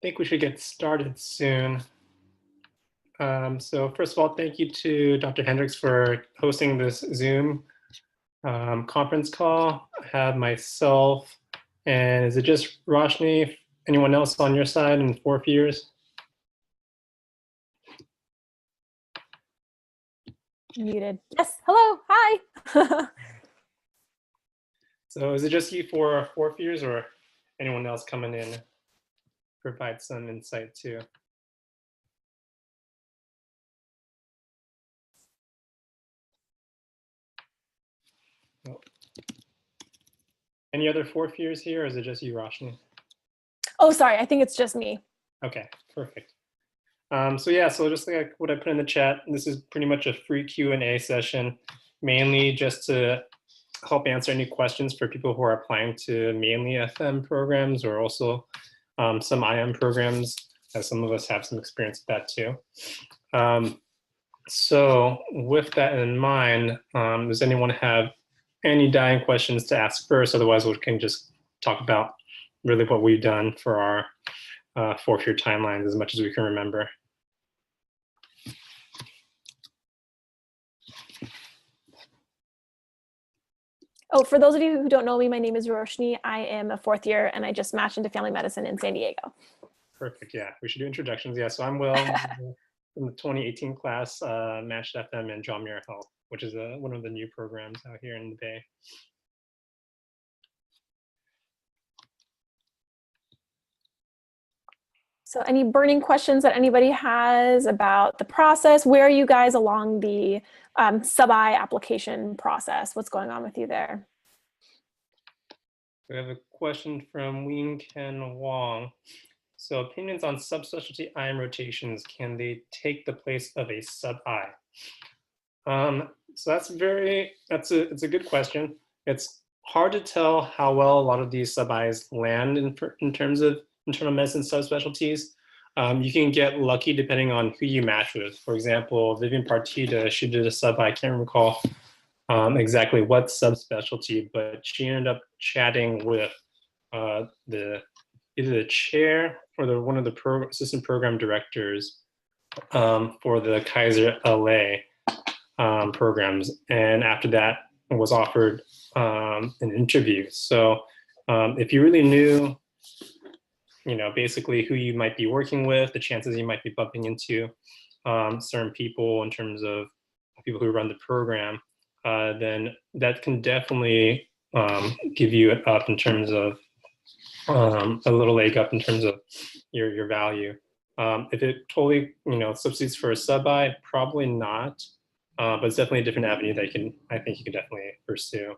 think we should get started soon. So first of all, thank you to Dr. Hendricks for hosting this Zoom conference call. I have myself, and is it just Roshni? Anyone else on your side in 4 years? Muted. Yes, hello, hi. So is it just you for 4 years, or anyone else coming in provide some insight too? Oh. Any other 4 years here, or is it just you, Roshni? Oh, sorry, I think it's just me. Okay, perfect. So yeah, so just like what I put in the chat, this is pretty much a free Q&A session, mainly just to help answer any questions for people who are applying to mainly FM programs or also some IM programs, as some of us have some experience with that too. So with that in mind, does anyone have any dying questions to ask first? Otherwise, we can just talk about really what we've done for our 4-year timelines as much as we can remember. Oh, for those of you who don't know me, my name is Roshni. I am a 4th year and I just matched into family medicine in San Diego. Perfect, yeah, we should do introductions. Yeah, so I'm Will from the 2018 class, matched FM and John Muir Health, which is one of the new programs out here in the Bay. So any burning questions that anybody has about the process? Where are you guys along the sub-I application process? What's going on with you there? We have a question from Wing Ken Wong. So opinions on subspecialty IM rotations, can they take the place of a sub-I? So it's a good question. It's hard to tell how well a lot of these sub-Is land in terms of internal medicine subspecialties. You can get lucky depending on who you match with. For example, Vivian Partita, she did a sub-I, I can't recall exactly what subspecialty, but she ended up chatting with either the chair or one of the assistant program directors for the Kaiser LA programs, and after that was offered an interview. So if you really knew, basically who you might be working with, the chances you might be bumping into certain people in terms of people who run the program, then that can definitely give you it up in terms of a little leg up in terms of your value. If it totally substitutes for a sub-I, probably not, but it's definitely a different avenue that I think you can definitely pursue.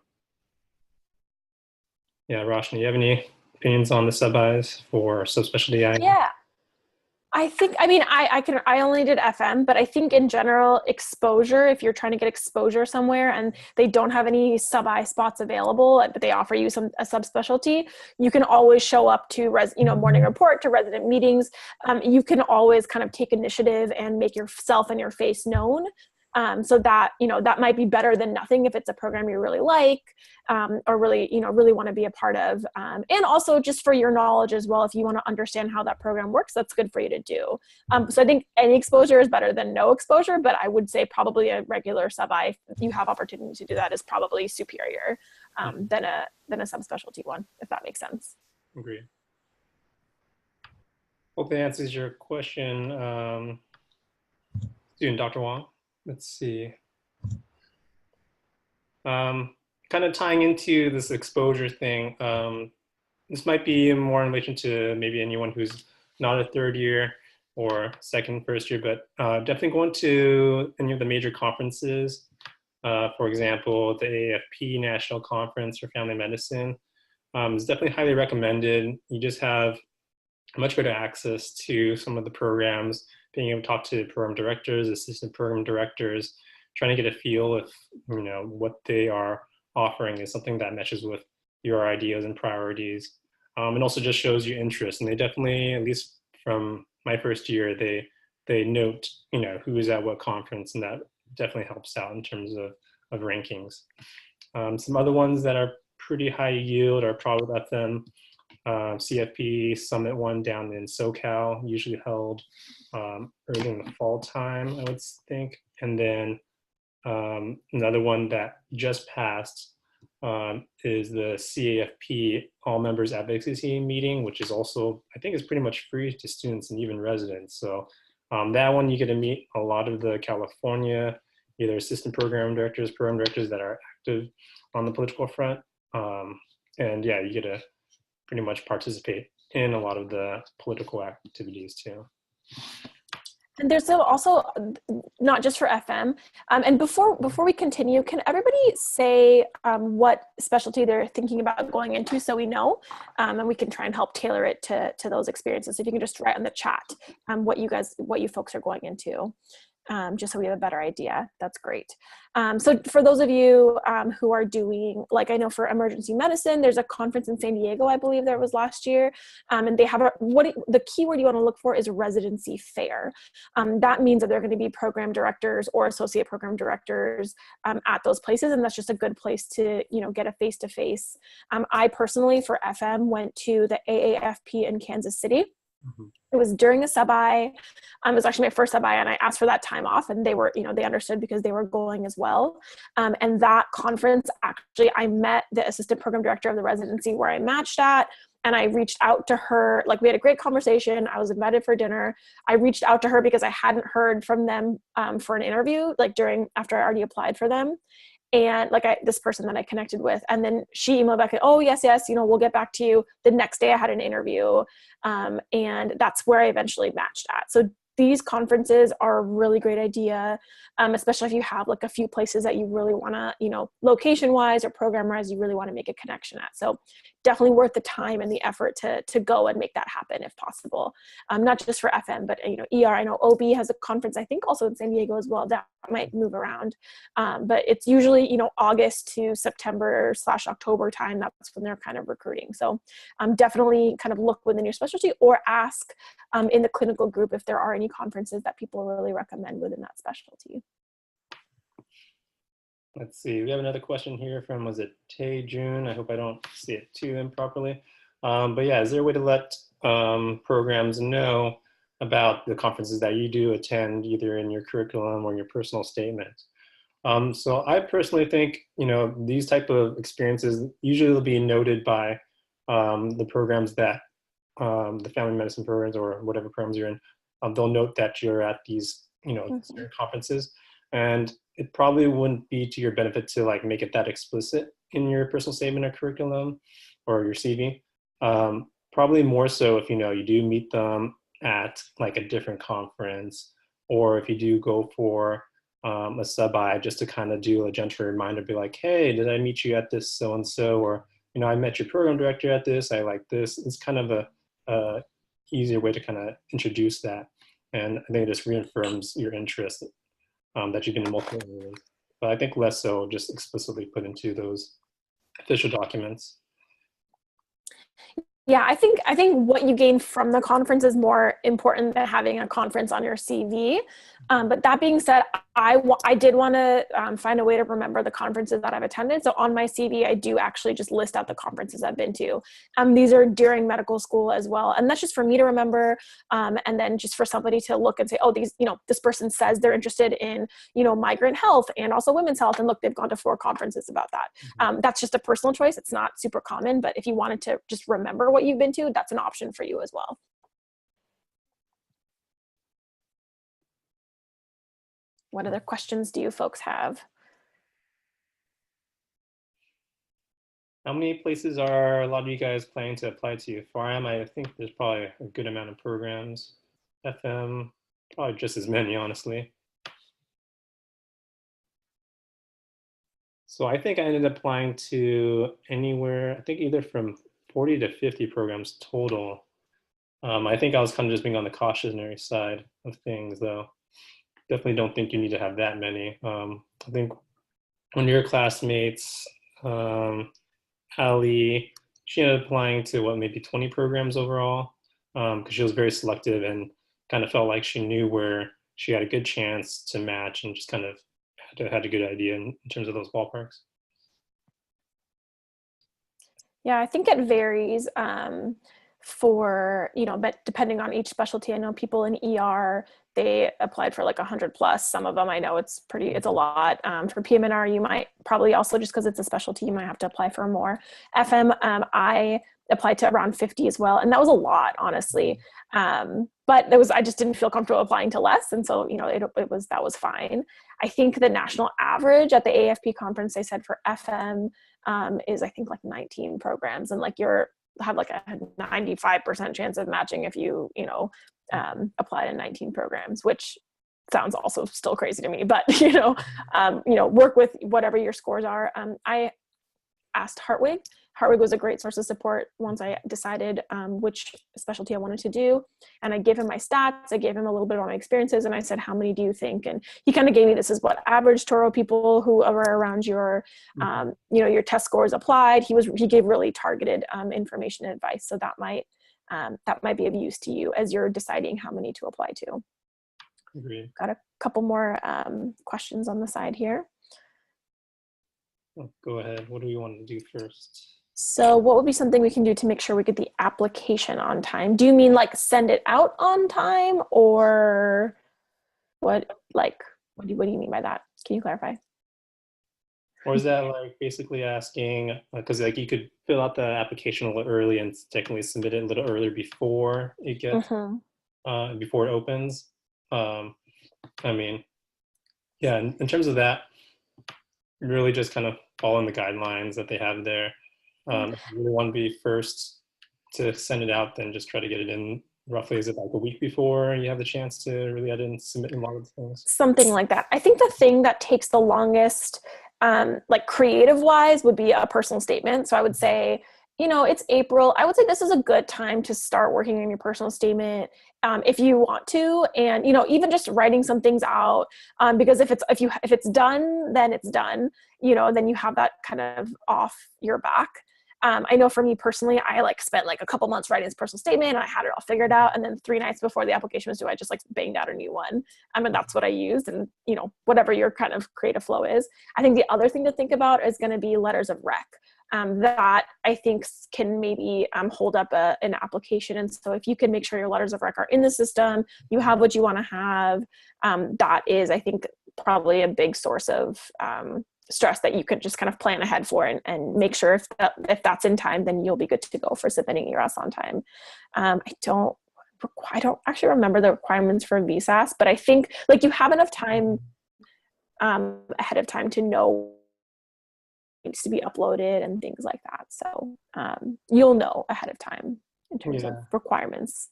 Yeah, Roshni, you have any opinions on the sub-Is for subspecialty IM? Yeah. I only did FM, but I think in general, exposure, if you're trying to get exposure somewhere and they don't have any sub-I spots available, but they offer you a subspecialty, you can always show up to morning report, to resident meetings. You can always kind of take initiative and make yourself and your face known. So that, that might be better than nothing if it's a program you really like, or really want to be a part of. And also just for your knowledge as well, if you want to understand how that program works, that's good for you to do. So I think any exposure is better than no exposure, but I would say probably a regular sub-I, if you have opportunity to do that, is probably superior than a subspecialty one, if that makes sense. Agreed. Hope that answers your question, student Dr. Wong. Let's see. Kind of tying into this exposure thing, this might be more in relation to maybe anyone who's not a 3rd year or first year, but definitely going to any of the major conferences. For example, the AFP National Conference for Family Medicine is definitely highly recommended. You just have much better access to some of the programs, being able to talk to program directors, assistant program directors, trying to get a feel if what they are offering is something that meshes with your ideas and priorities, and also just shows you interest. And they definitely, at least from my first year, they note who is at what conference, and that definitely helps out in terms of rankings. Some other ones that are pretty high yield are probably FM CFP Summit one down in SoCal, usually held early in the fall time, I would think. And then another one that just passed is the CAFP All Members Advocacy Meeting, which is also, I think, is pretty much free to students and even residents. So that one, you get to meet a lot of the California, either assistant program directors that are active on the political front. And yeah, you get to pretty much participate in a lot of the political activities too. And there's also, not just for FM, and before we continue, can everybody say what specialty they're thinking about going into so we know, and we can try and help tailor it to those experiences. If you can just write in the chat what you folks are going into. Just so we have a better idea. That's great. So for those of you who are doing, like I know for emergency medicine, there's a conference in San Diego, I believe there was last year, and they have the keyword you want to look for is residency fair. That means that they're going to be program directors or associate program directors at those places, and that's just a good place to get a face-to-face. I personally, for FM, went to the AAFP in Kansas City. Mm-hmm. It was during a sub-I. It was actually my first sub-I, and I asked for that time off, and they were, they understood because they were going as well. And that conference, actually, I met the assistant program director of the residency where I matched at, and I reached out to her. Like, we had a great conversation. I was invited for dinner. I reached out to her because I hadn't heard from them for an interview, after I already applied for them. And this person that I connected with, and then she emailed back, oh, yes, we'll get back to you. The next day I had an interview, and that's where I eventually matched at. So these conferences are a really great idea, especially if you have a few places that you really want to, location-wise or program-wise, you really want to make a connection at. So definitely worth the time and the effort to go and make that happen if possible. Not just for FM, but ER. I know OB has a conference, I think also in San Diego as well, that might move around. But it's usually, August to September/October time. That's when they're kind of recruiting. So definitely kind of look within your specialty or ask in the clinical group if there are any conferences that people really recommend within that specialty. Let's see, we have another question here from, was it Tay June? I hope I don't see it too improperly. But yeah, is there a way to let programs know about the conferences that you do attend, either in your curriculum or your personal statement? So I personally think, these type of experiences usually will be noted by the programs that, the family medicine programs or whatever programs you're in, they'll note that you're at these, certain conferences. And it probably wouldn't be to your benefit to make it that explicit in your personal statement or curriculum or your CV. Probably more so if, you do meet them at a different conference, or if you do go for a sub-I, just to kind of do a gentle reminder, be like, hey, did I meet you at this so-and-so? Or, I met your program director at this, I like this. It's kind of a easier way to kind of introduce that. And I think it just reaffirms your interest that you can in multiple areas. But I think less so just explicitly put into those official documents. Yeah, I think what you gain from the conference is more important than having a conference on your CV. But that being said, I did want to find a way to remember the conferences that I've attended. So on my CV, I do actually just list out the conferences I've been to. These are during medical school as well. And that's just for me to remember. And then just for somebody to look and say, oh, these, this person says they're interested in, migrant health and also women's health. And look, they've gone to 4 conferences about that. Mm-hmm. That's just a personal choice. It's not super common, but if you wanted to just remember what you've been to, that's an option for you as well. What other questions do you folks have? How many places are a lot of you guys planning to apply to? For RM, I think there's probably a good amount of programs. FM, probably just as many, honestly. So I think I ended up applying to anywhere, I think either from 40 to 50 programs total. I think I was kind of just being on the cautionary side of things, though. Definitely don't think you need to have that many. I think one of your classmates, Ali, she ended up applying to maybe 20 programs overall, because she was very selective and kind of felt like she knew where she had a good chance to match and just kind of had a good idea in terms of those ballparks. Yeah, I think it varies for, but depending on each specialty. I know people in ER, they applied for like 100 plus. Some of them, I know it's a lot. For PM&R, you might probably also, just because it's a specialty, you might have to apply for more. FM, I applied to around 50 as well. And that was a lot, honestly. But I just didn't feel comfortable applying to less. And so, that was fine. I think the national average at the AFP conference, they said for FM, is I think like 19 programs, and like have like a 95% chance of matching if you apply to 19 programs, which sounds also still crazy to me, but work with whatever your scores are. I asked Hartwig. Hartwig was a great source of support once I decided which specialty I wanted to do. And I gave him my stats. I gave him a little bit of my experiences. And I said, how many do you think? And he kind of gave me, this is what average Toro people who are around your, your test scores applied. He gave really targeted information and advice. So that might be of use to you as you're deciding how many to apply to. Agreed. Got a couple more questions on the side here. Oh, go ahead. What do we want to do first? So what would be something we can do to make sure we get the application on time? Do you mean like send it out on time, or what do you mean by that? Can you clarify? Or is that like basically asking, because like you could fill out the application a little early and technically submit it a little earlier before it gets, before it opens. I mean, yeah, in terms of that, really just kind of following the guidelines that they have there. If you really want to be first to send it out, then just try to get it in roughly, is it like a week before you have the chance to really edit and submit a lot of things? Something like that. I think the thing that takes the longest, like creative wise, would be a personal statement. So I would say, it's April. I would say this is a good time to start working on your personal statement if you want to, and even just writing some things out, because if it's done, then it's done. Then you have that kind of off your back. I know for me personally, I spent a couple months writing this personal statement, and I had it all figured out. And then 3 nights before the application was due, I just banged out a new one. And that's what I used. And whatever your kind of creative flow is. I think the other thing to think about is going to be letters of rec. That I think can maybe hold up an application. And so if you can make sure your letters of rec are in the system, you have what you want to have, that is, I think, probably a big source of stress that you could just kind of plan ahead for, and make sure if that's in time, then you'll be good to go for submitting your S on time. I don't actually remember the requirements for VSAS, but I think you have enough time ahead of time to know needs to be uploaded and things like that. So you'll know ahead of time in terms of requirements.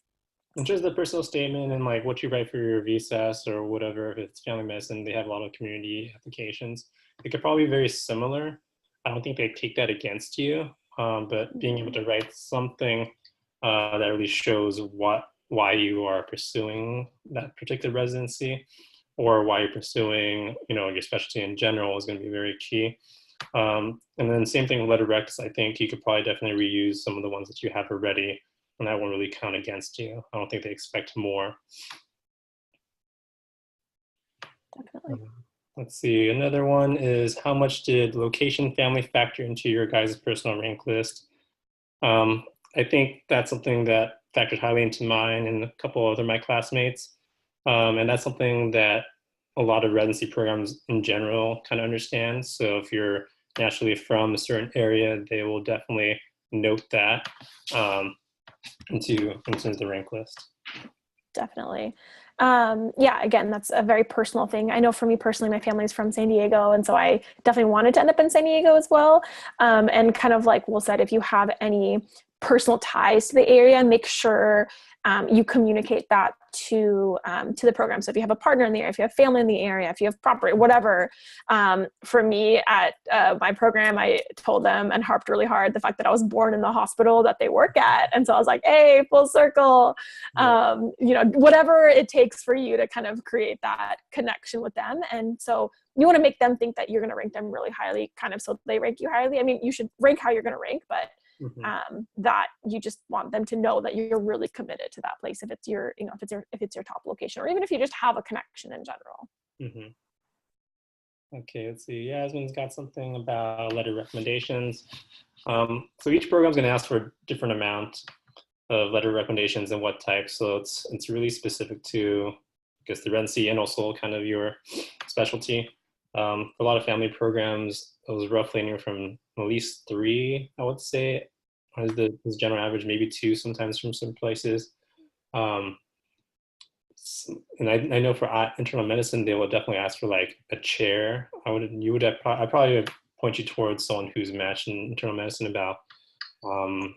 In terms of the personal statement and what you write for your VSAS or whatever, if it's family medicine, they have a lot of community applications. It could probably be very similar. I don't think they take that against you, but being able to write something that really shows why you are pursuing that particular residency, or why you're pursuing, your specialty in general, is going to be very key. And then same thing with letter recs. I think you could probably definitely reuse some of the ones that you have already, and that won't really count against you. I don't think they expect more. Definitely. Let's see. Another one is, how much did location family factor into your guys' personal rank list? I think that's something that factored highly into mine and a couple other my classmates. And that's something that a lot of residency programs in general kind of understand. So if you're naturally from a certain area, they will definitely note that into the rank list. Definitely. Yeah, again, that's a very personal thing. I know for me personally, my family's from San Diego, and so I definitely wanted to end up in San Diego as well. And kind of like Will said, if you have any personal ties to the area, make sure you communicate that to the program. So if you have a partner in the area, if you have family in the area, if you have property, whatever. For me at my program, I told them and harped really hard the fact that I was born in the hospital that they work at. And so I was like, hey, full circle, whatever it takes for you to kind of create that connection with them. And so you want to make them think that you're going to rank them really highly, kind of so they rank you highly. I mean, you should rank how you're going to rank, but that you just want them to know that you're really committed to that place if it's your, if it's your top location, or even if you just have a connection in general. Okay, let's see. Yasmin's got something about letter recommendations. So each program is going to ask for a different amount of letter recommendations and what type. So it's really specific to, I guess, the residency and also kind of your specialty. For a lot of family programs, it was roughly anywhere from at least 3, I would say, is the general average, maybe 2 sometimes from some places. Um, and I know for internal medicine, they will definitely ask for like a chair. I probably would point you towards someone who's matched in internal medicine about um,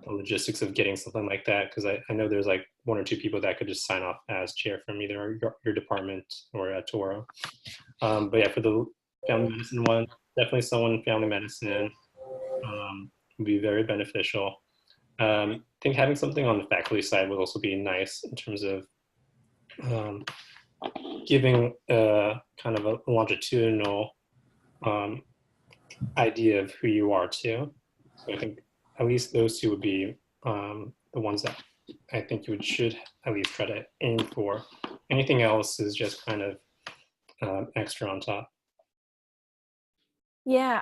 the logistics of getting something like that, because I know there's like 1 or 2 people that could just sign off as chair from either your department or at Toro. But yeah, for the family medicine one, definitely someone in family medicine would be very beneficial. I think having something on the faculty side would also be nice in terms of um, giving kind of a longitudinal um, idea of who you are too. So I think at least those 2 would be the ones that I think you should at least try to aim for. Anything else is just kind of extra on top. Yeah,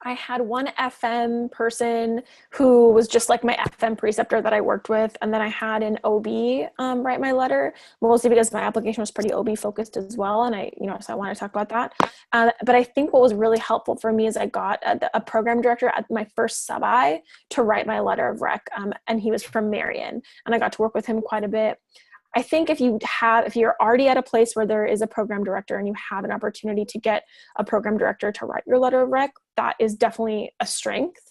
I had one FM person who was just like my FM preceptor that I worked with. And then I had an OB write my letter, mostly because my application was pretty OB focused as well. And so I want to talk about that. But I think what was really helpful for me is I got a program director at my first sub-I to write my letter of rec. And he was from Marion. And I got to work with him quite a bit. I think if you're already at a place where there is a program director and you have an opportunity to get a program director to write your letter of rec, that is definitely a strength.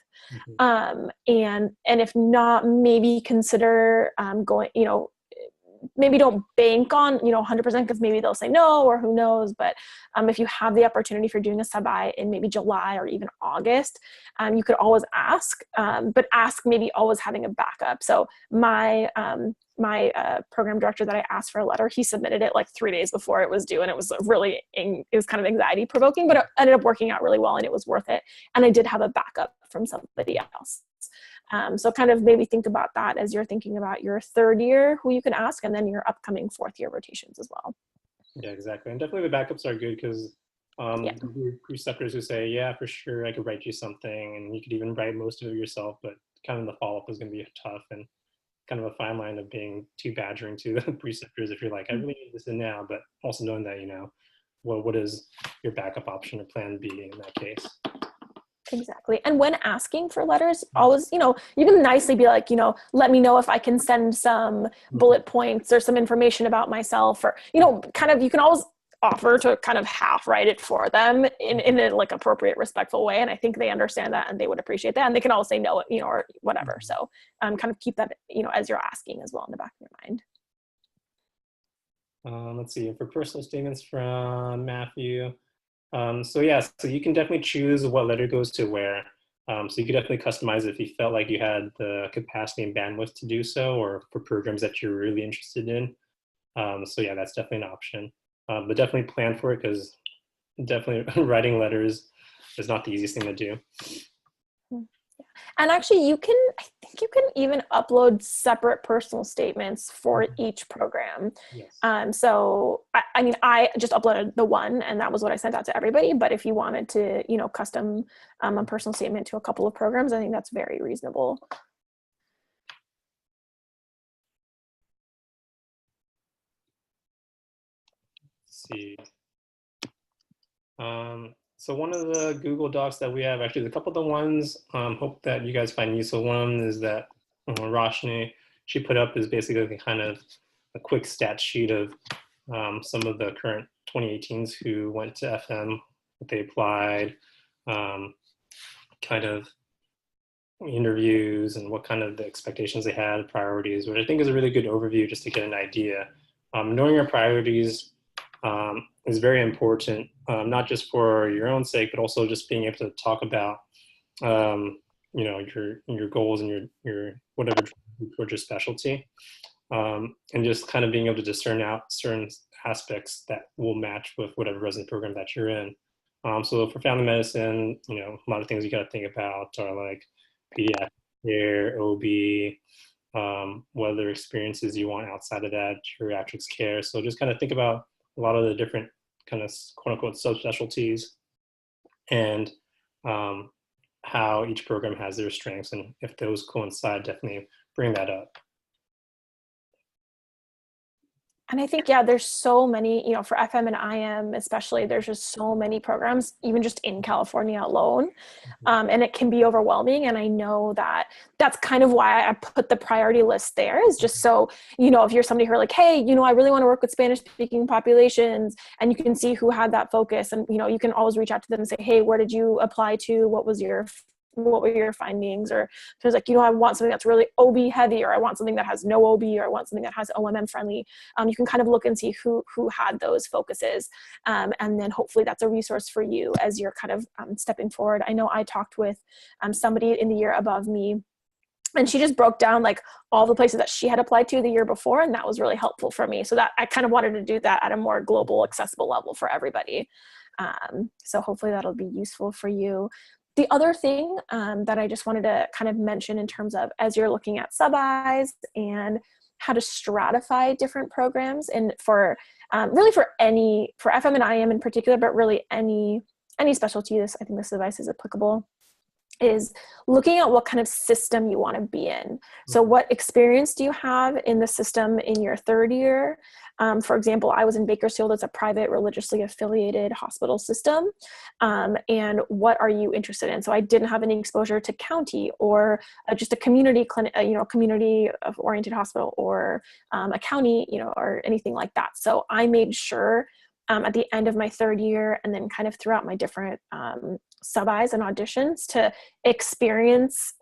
Mm-hmm. And if not, maybe consider going, maybe don't bank on 100% because maybe they'll say no, or who knows. But if you have the opportunity for doing a sub-I in maybe July or even August, you could always ask, but ask maybe always having a backup. So my program director that I asked for a letter, he submitted it like 3 days before it was due, and it was kind of anxiety provoking, but it ended up working out really well and it was worth it. And I did have a backup from somebody else. So kind of maybe think about that as you're thinking about your 3rd year, who you can ask, and then your upcoming 4th year rotations as well. Yeah, exactly. And definitely the backups are good because Yeah. preceptors who say, yeah, for sure, I could write you something, and you could even write most of it yourself, but kind of the follow-up is going to be tough, and kind of a fine line of being too badgering to the preceptors if you're like, I really need this in now, but also knowing that, what is your backup option or plan B in that case? Exactly. And when asking for letters, always, you can nicely be like, let me know if I can send some bullet points or some information about myself, or, kind of, you can always offer to kind of half write it for them in a like appropriate, respectful way. And I think they understand that and they would appreciate that. And they can all say no, or whatever. So kind of keep that, as you're asking as well in the back of your mind. Let's see, for personal statements from Matthew. So yeah, so you can definitely choose what letter goes to where. So you could definitely customize it if you felt like you had the capacity and bandwidth to do so, or for programs that you're really interested in. So yeah, that's definitely an option. But definitely plan for it, because definitely writing letters is not the easiest thing to do. And actually, I think you can even upload separate personal statements for each program. Yes. So, I mean, I just uploaded the one, and that was what I sent out to everybody. But if you wanted to, custom a personal statement to a couple of programs, I think that's very reasonable. Let's see. So one of the Google Docs that we have, actually, a couple of the ones, hope that you guys find useful. One is that Roshni, she put up, is basically kind of a quick stat sheet of some of the current 2018s who went to FM, what they applied, kind of interviews, and what kind of the expectations they had, priorities, which I think is a really good overview just to get an idea. Knowing your priorities is very important, not just for your own sake, but also just being able to talk about, your goals and your whatever towards your specialty, and just kind of being able to discern out certain aspects that will match with whatever resident program that you're in. So for family medicine, a lot of things you got to think about are like pediatric care, OB, what other experiences you want outside of that, geriatrics care. So just kind of think about a lot of the different kind of quote unquote subspecialties, and how each program has their strengths, and if those coincide, definitely bring that up. And I think, yeah, there's so many, for FM and IM especially, there's just so many programs, even just in California alone. And it can be overwhelming. And I know that that's kind of why I put the priority list there, is just so, if you're somebody who are like, hey, I really want to work with Spanish speaking populations, and you can see who had that focus, and, you can always reach out to them and say, hey, where did you apply to? What were your findings? Or if there's like, I want something that's really OB heavy, or I want something that has no OB, or I want something that has OMM friendly. You can kind of look and see who had those focuses. And then hopefully that's a resource for you as you're kind of stepping forward. I know I talked with somebody in the year above me, and she just broke down like all the places that she had applied to the year before. And that was really helpful for me. So that I kind of wanted to do that at a more global, accessible level for everybody. So hopefully that'll be useful for you. The other thing that I just wanted to kind of mention in terms of, as you're looking at sub-Is and how to stratify different programs, and for really for FM and IM in particular, but really any specialty, I think this advice is applicable, is looking at what kind of system you want to be in. So what experience do you have in the system in your third year? For example, I was in Bakersfield. It's a private, religiously affiliated hospital system. And what are you interested in? So I didn't have any exposure to county, or just a community clinic, community of oriented hospital, or a county, or anything like that. So I made sure at the end of my third year, and then kind of throughout my different sub-Is and auditions, to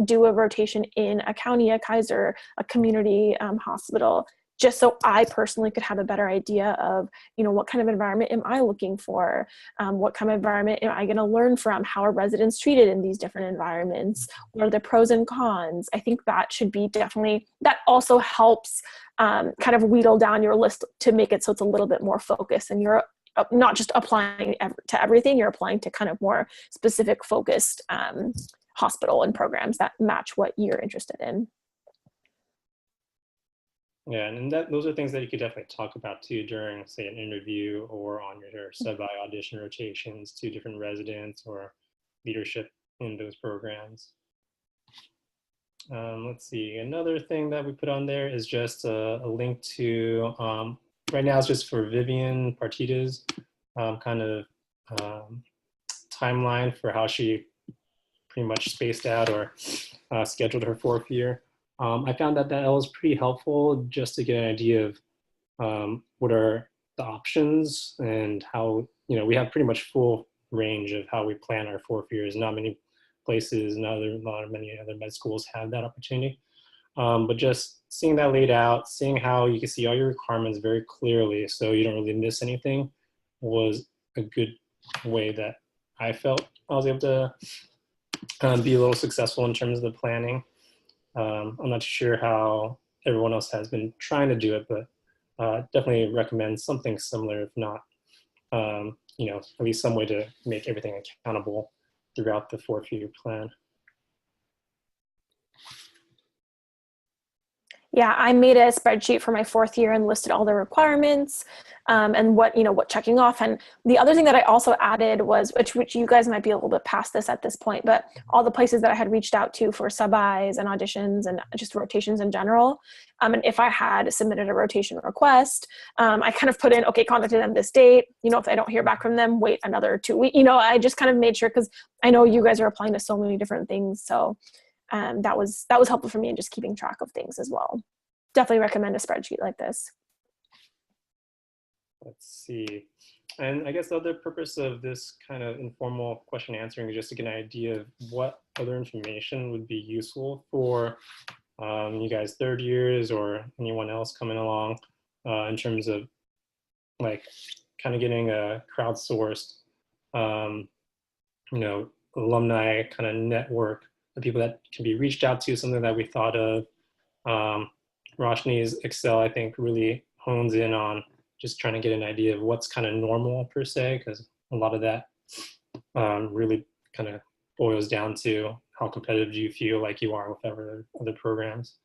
do a rotation in a county, a Kaiser, a community hospital, just so I personally could have a better idea of, what kind of environment am I looking for? What kind of environment am I going to learn from? How are residents treated in these different environments? What are the pros and cons? I think that should be definitely, that also helps kind of wheedle down your list to make it so it's a little bit more focused, and you're not just applying to everything, you're applying to kind of more specific focused hospital and programs that match what you're interested in. Yeah, and those are things that you could definitely talk about too during, say, an interview, or on your sub-I audition rotations to different residents or leadership in those programs. Let's see, another thing that we put on there is just a link to, right now it's just for Vivian Partida's kind of timeline for how she pretty much spaced out or scheduled her fourth year. I found that was pretty helpful, just to get an idea of what are the options, and how, we have pretty much full range of how we plan our fourth years. Not many places, many other med schools have that opportunity. But just seeing that laid out, seeing how you can see all your requirements very clearly, so you don't really miss anything, was a good way that I felt I was able to be a little successful in terms of the planning. I'm not sure how everyone else has been trying to do it, but definitely recommend something similar, if not, at least some way to make everything accountable throughout the fourth year plan. Yeah, I made a spreadsheet for my fourth year and listed all the requirements and what checking off. And the other thing that I also added was, which you guys might be a little bit past this at this point, but all the places that I had reached out to for sub-Is and auditions and just rotations in general. And if I had submitted a rotation request, I kind of put in, okay, contacted them this date. If I don't hear back from them, wait another 2 weeks. I just kind of made sure, because I know you guys are applying to so many different things. So that was helpful for me in just keeping track of things as well. Definitely recommend a spreadsheet like this. Let's see. And I guess the other purpose of this kind of informal question answering is just to get an idea of what other information would be useful for you guys third years, or anyone else coming along, in terms of like kind of getting a crowdsourced, alumni kind of network of people that can be reached out to, something that we thought of. Roshni's Excel, I think, really hones in on just trying to get an idea of what's kind of normal per se, because a lot of that really kind of boils down to how competitive do you feel like you are with other programs.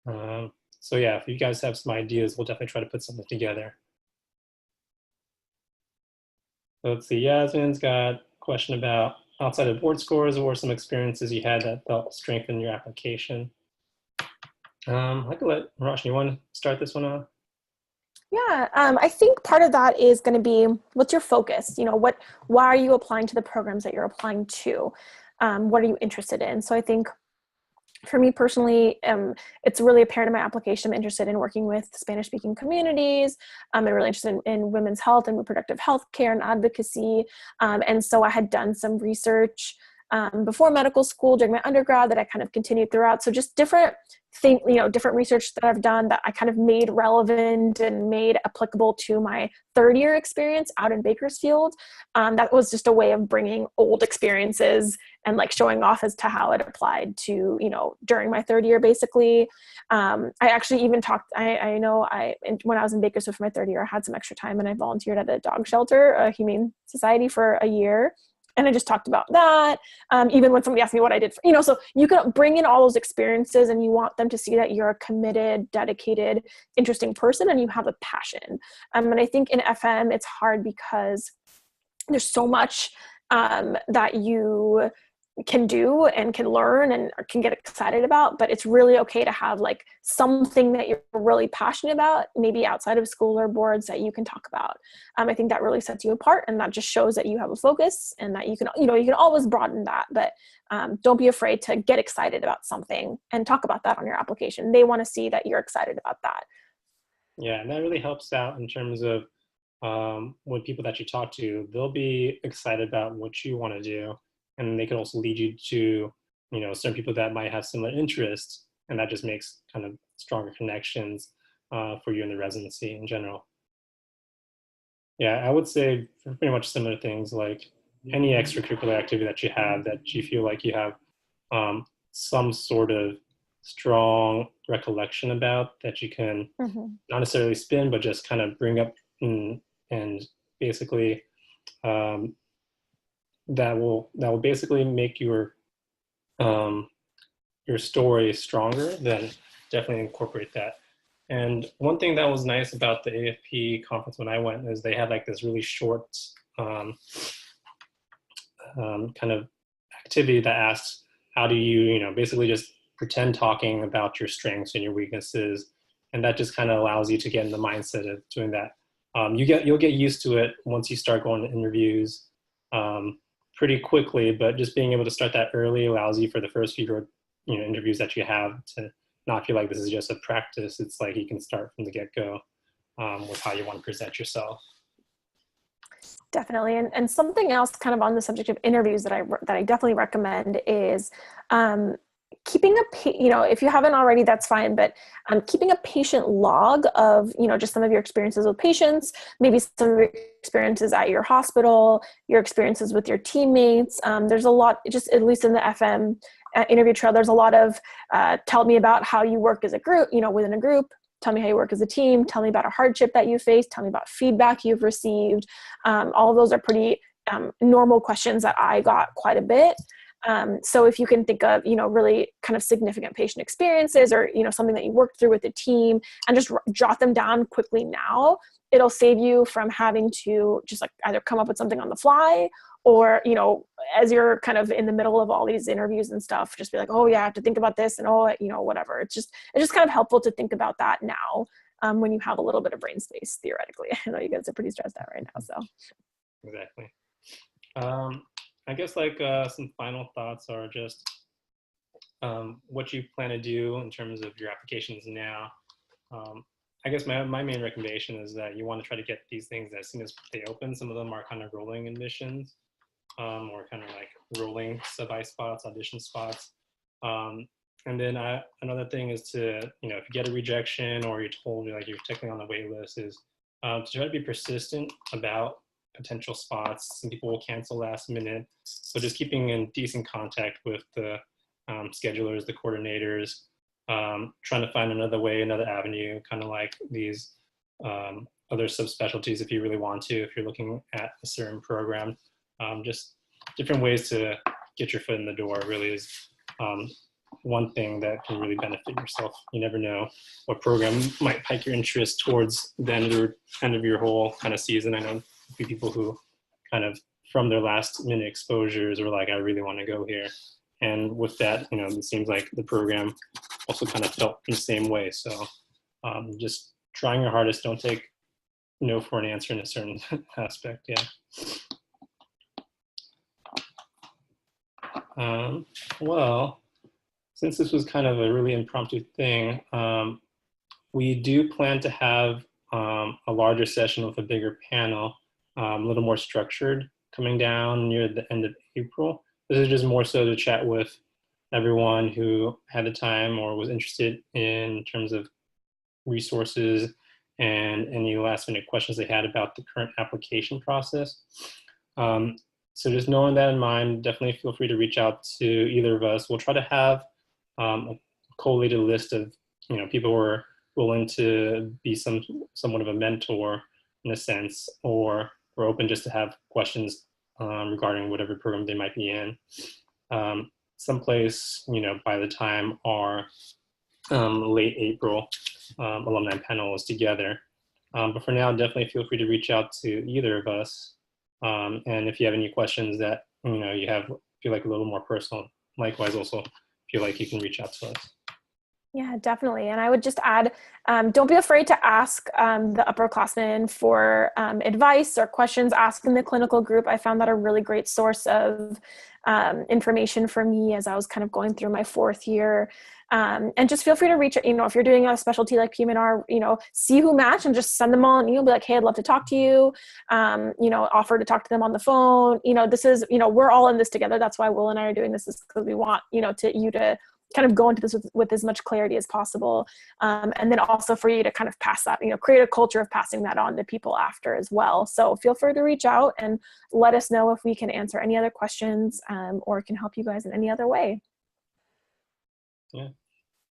So yeah, if you guys have some ideas, we'll definitely try to put something together. So let's see, Yasmin's got a question about outside of board scores or some experiences you had that helped strengthen your application. I could let Roshan, you want to start this one off? Yeah, I think part of that is going to be what's your focus? You know, why are you applying to the programs that you're applying to? What are you interested in? So I think for me personally, it's really apparent in my application. I'm interested in working with Spanish-speaking communities. I'm really interested in women's health and reproductive health care and advocacy. And so I had done some research before medical school during my undergrad that I kind of continued throughout. So just different different research that I've done that I kind of made relevant and made applicable to my third year experience out in Bakersfield. That was just a way of bringing old experiences and like showing off as to how it applied to, during my third year, basically. I actually even talked, I know when I was in Bakersfield for my third year, I had some extra time and I volunteered at a dog shelter, a humane society, for a year. And I just talked about that. Even when somebody asked me what I did, so you can bring in all those experiences and you want them to see that you're a committed, dedicated, interesting person and you have a passion. And I think in FM, it's hard because there's so much that you can do and can learn and can get excited about, but it's really okay to have like something that you're really passionate about, maybe outside of school or boards, that you can talk about. I think that really sets you apart, and that just shows that you have a focus and that you can always broaden that, but don't be afraid to get excited about something and talk about that on your application. They want to see that you're excited about that. Yeah, and that really helps out in terms of with people that you talk to, they'll be excited about what you want to do. And they can also lead you to, certain people that might have similar interests, and that just makes kind of stronger connections for you in the residency in general. Yeah, I would say pretty much similar things, like any extracurricular activity that you have that you feel like you have some sort of strong recollection about, that you can not necessarily spin, but just kind of bring up and basically that will basically make your story stronger, then definitely incorporate that. And one thing that was nice about the AFP conference when I went is they had like this really short kind of activity that asked, how do you, basically just pretend talking about your strengths and your weaknesses. And that just kind of allows you to get in the mindset of doing that. You'll get used to it once you start going to interviews pretty quickly, but just being able to start that early allows you for the first few interviews that you have to not feel like this is just a practice. It's like you can start from the get-go with how you want to present yourself. Definitely. And something else kind of on the subject of interviews that I definitely recommend is keeping if you haven't already, that's fine, but keeping a patient log of, just some of your experiences with patients, maybe some of your experiences at your hospital, your experiences with your teammates. There's a lot, just at least in the FM interview trail, there's a lot of tell me about how you work as a group, within a group. Tell me how you work as a team. Tell me about a hardship that you faced. Tell me about feedback you've received. All of those are pretty normal questions that I got quite a bit. So if you can think of, really kind of significant patient experiences or, something that you worked through with the team and just jot them down quickly now, it'll save you from having to just like either come up with something on the fly or, as you're kind of in the middle of all these interviews and stuff, just be like, oh yeah, I have to think about this and whatever. It's just kind of helpful to think about that now when you have a little bit of brain space, theoretically. I know you guys are pretty stressed out right now, so. Exactly. I guess some final thoughts are just what you plan to do in terms of your applications now. I guess my main recommendation is that you want to try to get these things as soon as they open. Some of them are kind of rolling admissions or kind of like rolling sub-I spots, audition spots. And then another thing is to, if you get a rejection or you're told like you're technically on the wait list, is to try to be persistent about potential spots. Some people will cancel last minute. So just keeping in decent contact with the schedulers, the coordinators, trying to find another way, another avenue, kind of like these other subspecialties if you really want to, if you're looking at a certain program. Just different ways to get your foot in the door really is one thing that can really benefit yourself. You never know what program might pique your interest towards the end of your whole kind of season. I know a few people who kind of from their last minute exposures were like, I really want to go here. And with that, it seems like the program also kind of felt in the same way. So just trying your hardest, don't take no for an answer in a certain aspect. Yeah. Well, since this was kind of a really impromptu thing, we do plan to have a larger session with a bigger panel, a little more structured, coming down near the end of April. This is just more so to chat with everyone who had the time or was interested in terms of resources and any last minute questions they had about the current application process. So just knowing that in mind, definitely feel free to reach out to either of us. We'll try to have a collated list of people who are willing to be somewhat of a mentor in a sense, or we're open just to have questions regarding whatever program they might be in. Someplace, by the time our late April alumni panel is together. But for now, definitely feel free to reach out to either of us. And if you have any questions that you feel like a little more personal, likewise also feel like you can reach out to us. Yeah, definitely. And I would just add, don't be afraid to ask the upperclassmen for advice or questions. Ask in the clinical group. I found that a really great source of information for me as I was kind of going through my fourth year. And just feel free to reach out, if you're doing a specialty like PM&R, see who match and just send them all an email, be like, hey, I'd love to talk to you, offer to talk to them on the phone. This is, we're all in this together. That's why Will and I are doing this, is because we want, you to kind of go into this with as much clarity as possible. And then also for you to kind of pass that, create a culture of passing that on to people after as well. So feel free to reach out and let us know if we can answer any other questions or can help you guys in any other way. Yeah.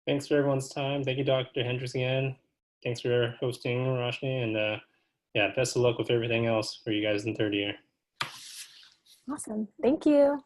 Thanks for everyone's time. Thank you, Dr. Hendricks again. Thanks for hosting, Roshni. And yeah, best of luck with everything else for you guys in third year. Awesome. Thank you.